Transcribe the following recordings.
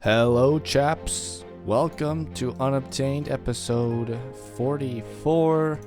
Hello chaps, welcome to Unobtained episode 44.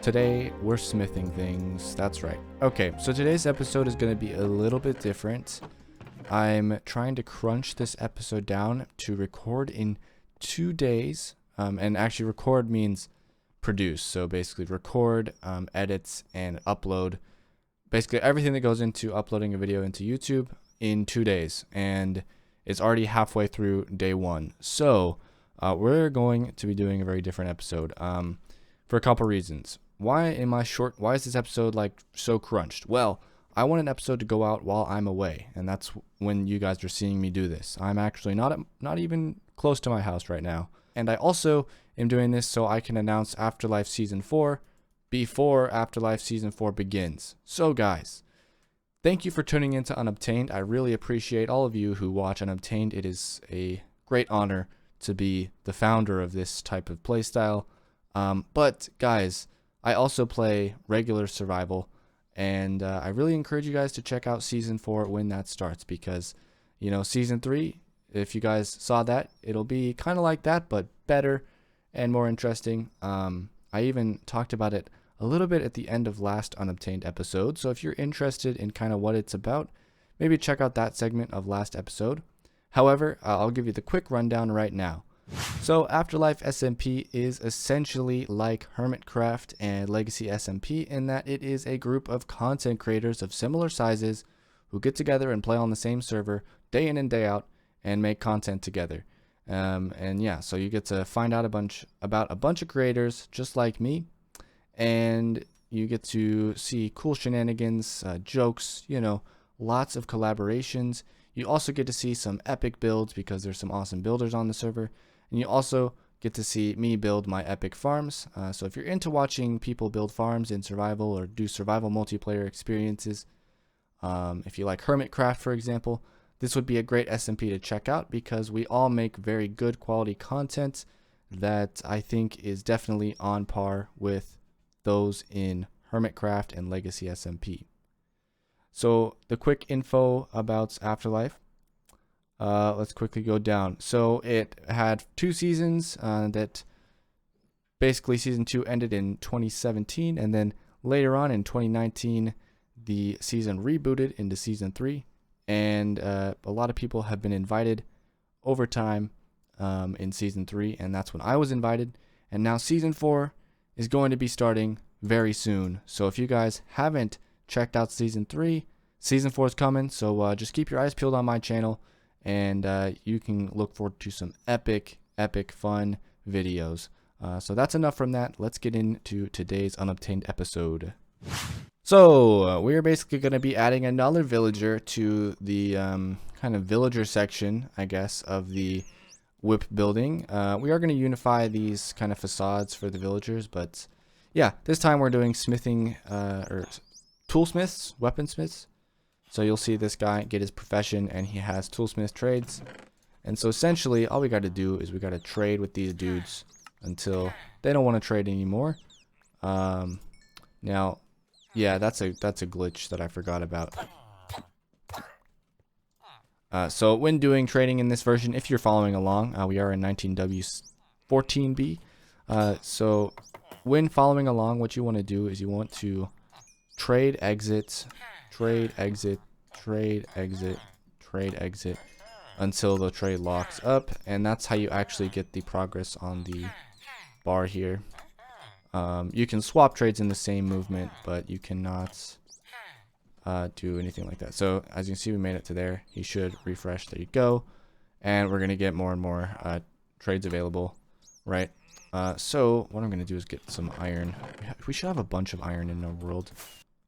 Today we're smithing things, that's right. Okay, so today's episode is going to be a little bit different. I'm trying to crunch this episode down to record in 2 days, and actually record means produce, so basically record, edits, and upload. Basically everything that goes into uploading a video into YouTube in 2 days, and it's already halfway through day 1. So we're going to be doing a very different episode for a couple reasons. Why is this episode like so crunched? Well, I want an episode to go out while I'm away, and that's when you guys are seeing me do this. I'm actually not even close to my house right now. And I also am doing this so I can announce Afterlife Season 4 before Afterlife Season 4 begins. So guys, thank you for tuning into Unobtained. I really appreciate all of you who watch Unobtained. It is a great honor to be the founder of this type of playstyle. But guys, I also play regular survival, and I really encourage you guys to check out Season 4 when that starts, because, you know, Season 3, if you guys saw that, it'll be kind of like that, but better and more interesting. I even talked about it a little bit at the end of last Unobtained episode, so if you're interested in kind of what it's about, maybe check out that segment of last episode. However, I'll give you the quick rundown right now. So Afterlife SMP is essentially like Hermitcraft and Legacy SMP in that it is a group of content creators of similar sizes who get together and play on the same server day in and day out and make content together. And yeah, so you get to find out about a bunch of creators just like me, and you get to see cool shenanigans, jokes, you know, lots of collaborations. You also get to see some epic builds because there's some awesome builders on the server, and you also get to see me build my epic farms. So if you're into watching people build farms in survival or do survival multiplayer experiences, if you like Hermitcraft, for example, this would be a great SMP to check out because we all make very good quality content that I think is definitely on par with those in Hermitcraft and Legacy SMP. So the quick info about Afterlife, let's quickly go down. So it had 2 seasons, that basically season 2 ended in 2017, and then later on in 2019 the season rebooted into season 3, and a lot of people have been invited over time in season 3, and that's when I was invited. And now season 4 is going to be starting very soon. So if you guys haven't checked out season 3, season 4 is coming. So just keep your eyes peeled on my channel, and you can look forward to some epic fun videos. So that's enough from that. Let's get into today's Unobtained episode. So we're basically going to be adding another villager to the kind of villager section, I guess, of the whip building. We are going to unify these kind of facades for the villagers, but yeah, this time we're doing smithing, or toolsmiths, weaponsmiths. So you'll see this guy get his profession, and he has toolsmith trades. And so essentially all we got to do is we got to trade with these dudes until they don't want to trade anymore. Now, yeah, that's a glitch that I forgot about. So when doing trading in this version, if you're following along, we are in 19W14B. So when following along, what you want to do is you want to trade exit, trade exit, trade exit, trade exit until the trade locks up, and that's how you actually get the progress on the bar here. You can swap trades in the same movement, but you cannot do anything like that. So as you can see, we made it to there. He should refresh. There you go. And we're going to get more and more trades available, right? So what I'm going to do is get some iron. We should have a bunch of iron in our world.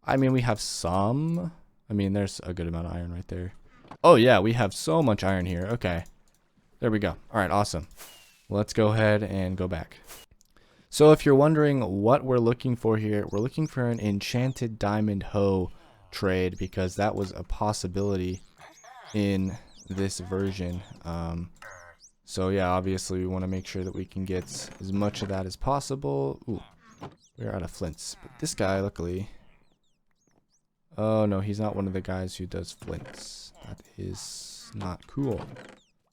I mean, we have some. I mean, there's a good amount of iron right there. Oh, yeah, we have so much iron here. Okay. There we go. All right, awesome. Let's go ahead and go back. So if you're wondering what we're looking for here, we're looking for an enchanted diamond hoe trade because that was a possibility in this version. So yeah, obviously we want to make sure that we can get as much of that as possible. Ooh, we're out of flints. But this guy, luckily... Oh no, he's not one of the guys who does flints. That is That's not cool.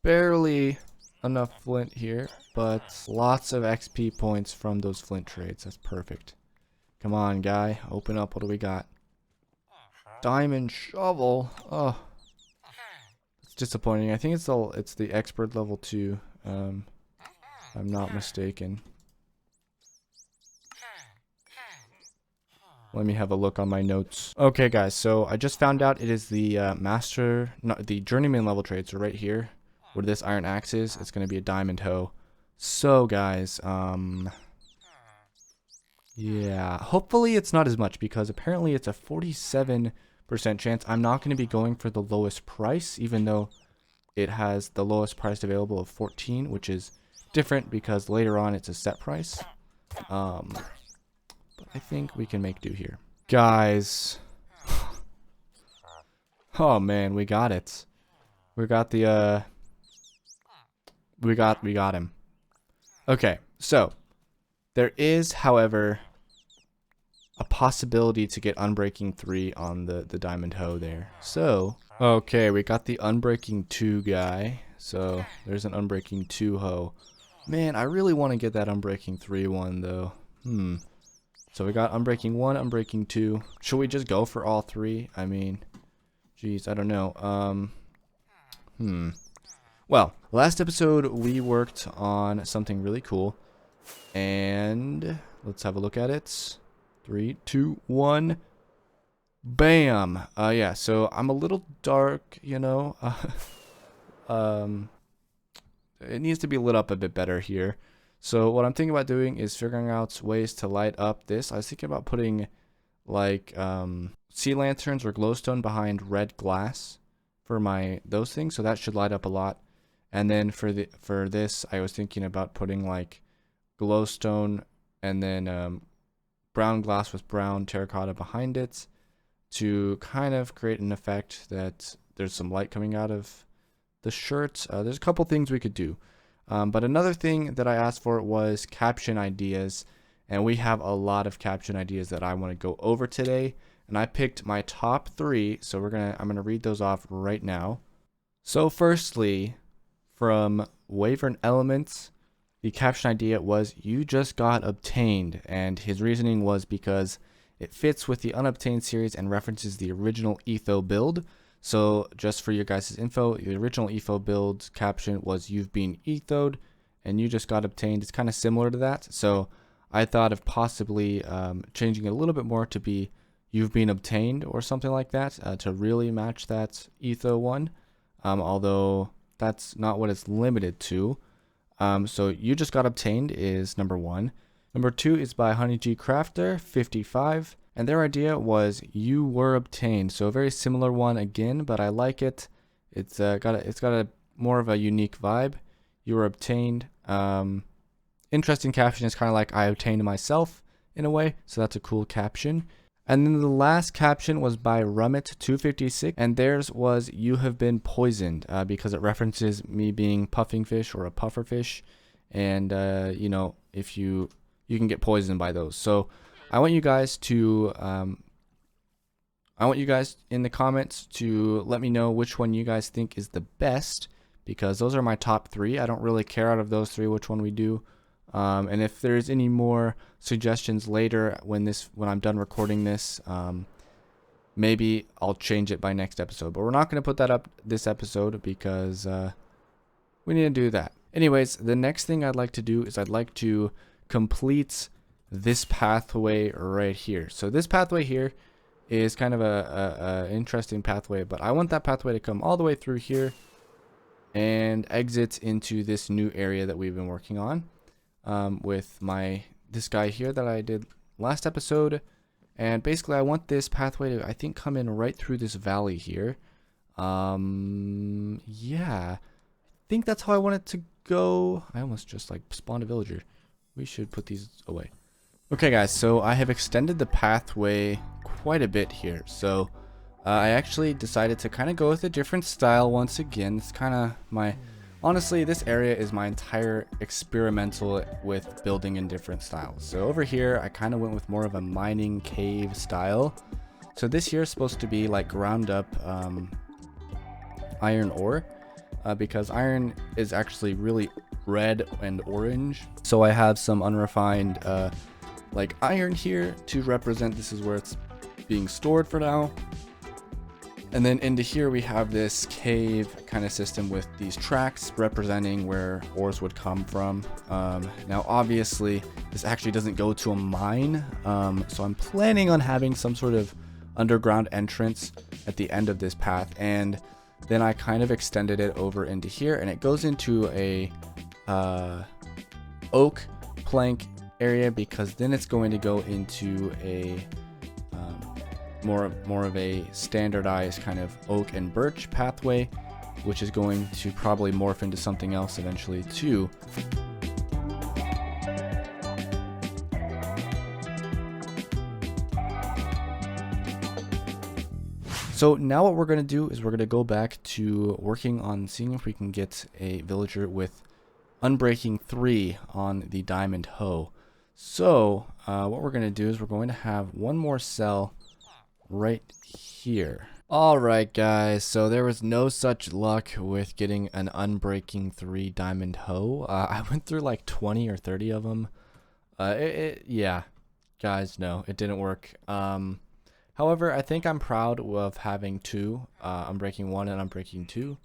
Barely enough flint here, but lots of XP points from those flint trades. That's perfect. Come on, guy. Open up. What do we got? Diamond shovel. Oh, it's disappointing. I think it's the expert level 2. If I'm not mistaken. Let me have a look on my notes. Okay, guys. So I just found out it is the the journeyman level trade. So right here, where this iron axe is, it's going to be a diamond hoe. So, guys, yeah, hopefully it's not as much, because apparently it's a 47% chance I'm not going to be going for the lowest price, even though it has the lowest price available of 14, which is different because later on it's a set price. But I think we can make do here. Guys. Oh man, we got it. We got the we got him. Okay, so there is, however, a possibility to get Unbreaking 3 on the diamond hoe there. So, okay, we got the Unbreaking 2 guy. So, there's an Unbreaking 2 hoe. Man, I really want to get that Unbreaking 3 one, though. So, we got Unbreaking 1, Unbreaking 2. Should we just go for all 3? I mean, geez, I don't know. Well, last episode, we worked on something really cool. And let's have a look at it. 3, 2, 1. Bam. Yeah, so I'm a little dark, you know. It needs to be lit up a bit better here. So what I'm thinking about doing is figuring out ways to light up this. I was thinking about putting like sea lanterns or glowstone behind red glass for those things, so that should light up a lot. And then for this, I was thinking about putting like glowstone and then brown glass with brown terracotta behind it to kind of create an effect that there's some light coming out of the shirt. There's a couple things we could do. But another thing that I asked for was caption ideas, and we have a lot of caption ideas that I want to go over today. And I picked my top 3, so I'm gonna read those off right now. So firstly, from Wyvern Elements, the caption idea was, "You just got obtained," and his reasoning was because it fits with the Unobtained series and references the original Etho build. So just for your guys' info, the original Etho build caption was, "You've been Ethoed," and "You just got obtained." It's kind of similar to that. So I thought of possibly changing it a little bit more to be, "You've been obtained," or something like that, to really match that Etho one. Although that's not what it's limited to. So "You just got obtained" is number 1. Number 2 is by Honey G Crafter 55, and their idea was "You were obtained." So a very similar one again, but I like it. It's got a more of a unique vibe. "You were obtained." Interesting caption is kind of like "I obtained myself" in a way, so that's a cool caption. And then the last caption was by Rummet 256, and theirs was "You have been poisoned," because it references me being PuffingFish or a pufferfish, and you know, if you can get poisoned by those. So I want you guys in the comments to let me know which one you guys think is the best, because those are my top 3. I don't really care out of those 3 which one we do. And if there's any more suggestions later when I'm done recording this, maybe I'll change it by next episode. But we're not going to put that up this episode because we need to do that. Anyways, the next thing I'd like to do is I'd like to complete this pathway right here. So this pathway here is kind of a interesting pathway, but I want that pathway to come all the way through here and exit into this new area that we've been working on. With this guy here that I did last episode, and basically I want this pathway to, I think, come in right through this valley here. Yeah, I think that's how I want it to go. I almost just like spawned a villager. We should put these away. Okay guys, so I have extended the pathway quite a bit here. So I actually decided to kind of go with a different style once again. It's kind of honestly, this area is my entire experimental with building in different styles. So over here, I kind of went with more of a mining cave style. So this here is supposed to be like ground up, iron ore, because iron is actually really red and orange. So I have some unrefined like iron here to represent this is where it's being stored for now. And then into here we have this cave kind of system with these tracks representing where ores would come from. Now obviously this actually doesn't go to a mine, so I'm planning on having some sort of underground entrance at the end of this path, and then I kind of extended it over into here, and it goes into a oak plank area, because then it's going to go into a more of a standardized kind of oak and birch pathway, which is going to probably morph into something else eventually too. So now what we're going to do is we're going to go back to working on seeing if we can get a villager with Unbreaking 3 on the diamond hoe. So what we're going to do is we're going to have one more cell right here. Alright guys, so there was no such luck with getting an Unbreaking 3 diamond hoe. I went through like 20 or 30 of them. Yeah, guys, no, it didn't work. However, I think I'm proud of having two, Unbreaking 1 and Unbreaking 2.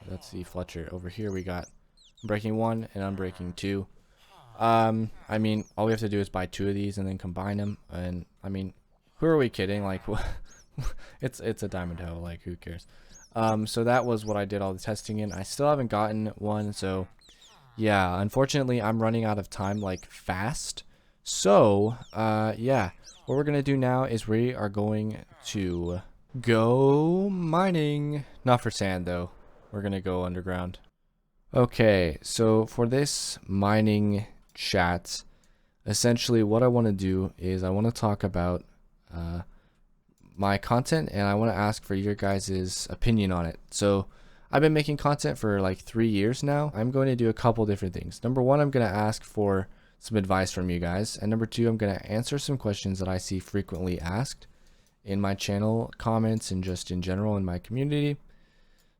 Let's see, Fletcher. Over here we got Unbreaking 1 and Unbreaking 2. I mean, all we have to do is buy 2 of these and then combine them. And I mean, who are we kidding? Like, it's a diamond hoe. Like, who cares? So that was what I did all the testing in. I still haven't gotten one. So yeah, unfortunately, I'm running out of time, like, fast. So yeah, what we're gonna do now is we are going to go mining. Not for sand though. We're gonna go underground. Okay, so for this mining chat, essentially what I want to do is I want to talk about my content, and I want to ask for your guys' opinion on it. So I've been making content for like 3 years now. I'm going to do a couple different things. Number one, I'm going to ask for some advice from you guys, and number two, I'm going to answer some questions that I see frequently asked in my channel comments and just in general in my community.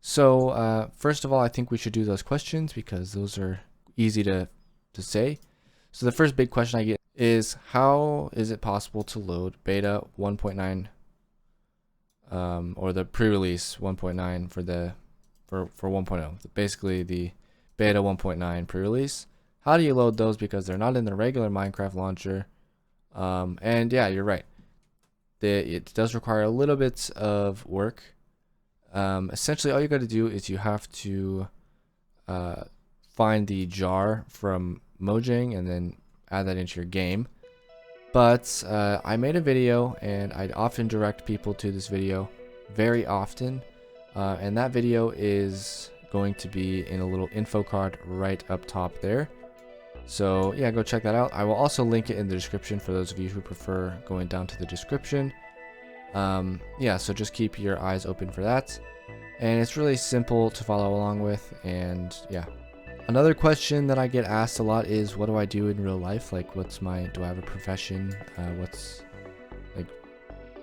So first of all, I think we should do those questions because those are easy to say. So the first big question I get is, how is it possible to load beta 1.9 or the pre-release 1.9 for 1.0, basically the beta 1.9 pre-release? How do you load those, because they're not in the regular Minecraft launcher? And yeah, you're right, it does require a little bit of work. Essentially all you got to do is you have to find the jar from Mojang and then add that into your game. But I made a video, and I often direct people to this video very often, and that video is going to be in a little info card right up top there. So yeah, go check that out. I will also link it in the description for those of you who prefer going down to the description. Yeah, so just keep your eyes open for that, and it's really simple to follow along with. And yeah, another question that I get asked a lot is, what do I do in real life? Like, do I have a profession? What's, like,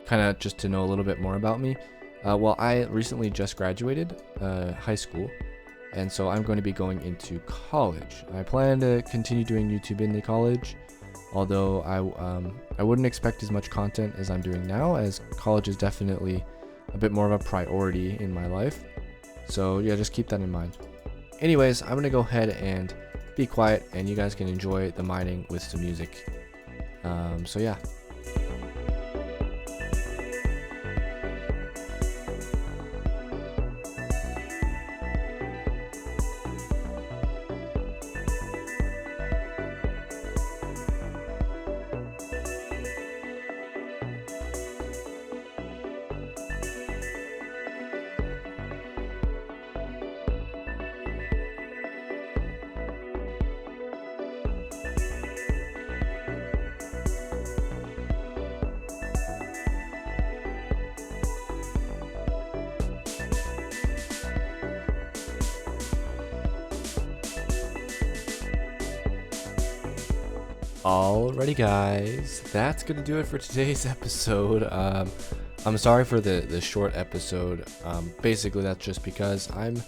kind of just to know a little bit more about me. Well, I recently just graduated high school, and so I'm going to be going into college. I plan to continue doing YouTube in the college, although I wouldn't expect as much content as I'm doing now, as college is definitely a bit more of a priority in my life. So yeah, just keep that in mind. Anyways, I'm gonna go ahead and be quiet, and you guys can enjoy the mining with some music. So yeah. Alrighty guys, that's gonna do it for today's episode. I'm sorry for the short episode. Basically that's just because I'm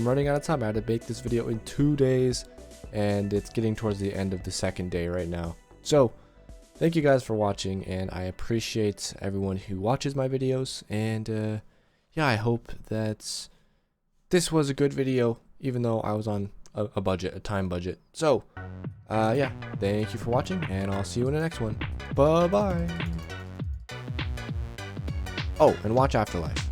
running out of time. I had to make this video in 2 days, and it's getting towards the end of the second day right now. So thank you guys for watching, and I appreciate everyone who watches my videos. And yeah, I hope that this was a good video, even though I was on a time budget. So yeah, thank you for watching, and I'll see you in the next one. Bye bye. Oh, and watch Afterlife.